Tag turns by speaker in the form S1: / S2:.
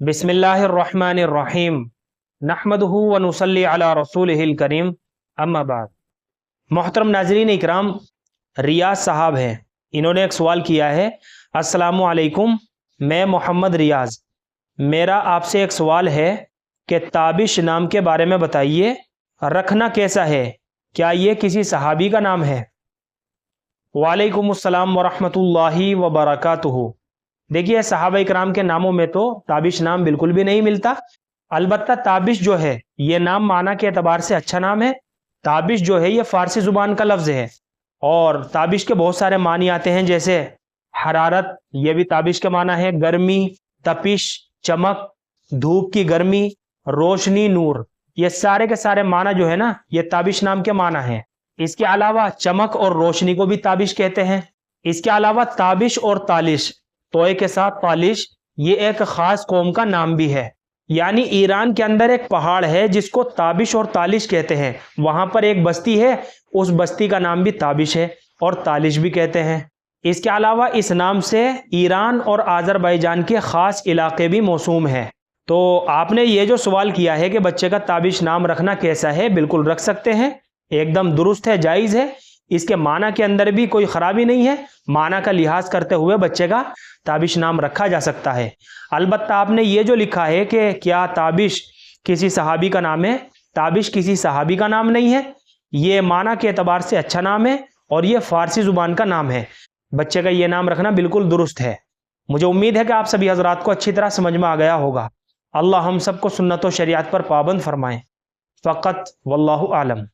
S1: बिस्मिल्लाहिर्रहमानिर्रहीम नहमदुहु व नुसल्ली अला रसूलिहिल करीम अम्मा बाद। मोहतरम नाज़रीन इकराम, रियाज साहब हैं, इन्होंने एक सवाल किया है। अस्सलामु अलैकुम, मैं मोहम्मद रियाज, मेरा आपसे एक सवाल है कि ताबिश नाम के बारे में बताइए, रखना कैसा है, क्या ये किसी सहाबी का नाम है? वालेकुमुस्सलाम वरहमतुल्लाहि वबरकातुहू। देखिए, सहाबा इकराम के नामों में तो ताबिश नाम बिल्कुल भी नहीं मिलता। अलबत्ता ताबिश जो है ये नाम माना के एतबार से अच्छा नाम है। ताबिश जो है ये फारसी ज़ुबान का लफ्ज़ है और ताबिश के बहुत सारे मानी आते हैं, जैसे हरारत, ये भी ताबिश का माना है, गर्मी, तपिश, चमक, धूप की गर्मी, रोशनी, नूर, ये सारे के सारे माना जो है ना ये ताबिश नाम के माना है। इसके अलावा चमक और रोशनी को भी ताबिश कहते हैं। इसके अलावा ताबिश और तालिश, तोय के साथ पालिश, ये एक खास कौम का नाम भी है। यानी ईरान के अंदर एक पहाड़ है जिसको ताबिश और तालिश कहते हैं, वहां पर एक बस्ती है, उस बस्ती का नाम भी ताबिश है और तालिश भी कहते हैं। इसके अलावा इस नाम से ईरान और आज़रबाईजान के ख़ास इलाके भी मौसूम हैं। तो आपने ये जो सवाल किया है कि बच्चे का ताबिश नाम रखना कैसा है, बिल्कुल रख सकते हैं, एकदम दुरुस्त है, जायज़ है। इसके माना के अंदर भी कोई ख़राबी नहीं है। माना का लिहाज करते हुए बच्चे का ताबिश नाम रखा जा सकता है। अलबत्ता आपने ये जो लिखा है कि क्या ताबिश किसी सहाबी का नाम है, ताबिश किसी सहाबी का नाम नहीं है, ये माना के एतबार से अच्छा नाम है और ये फ़ारसी ज़ुबान का नाम है। बच्चे का ये नाम रखना बिल्कुल दुरुस्त है। मुझे उम्मीद है कि आप सभी हजरात को अच्छी तरह समझ में आ गया होगा। अल्लाह हम सबको सुन्नत व शरीयत पर पाबंद फरमाएँ। फ़क़त वल्लाहु आलम।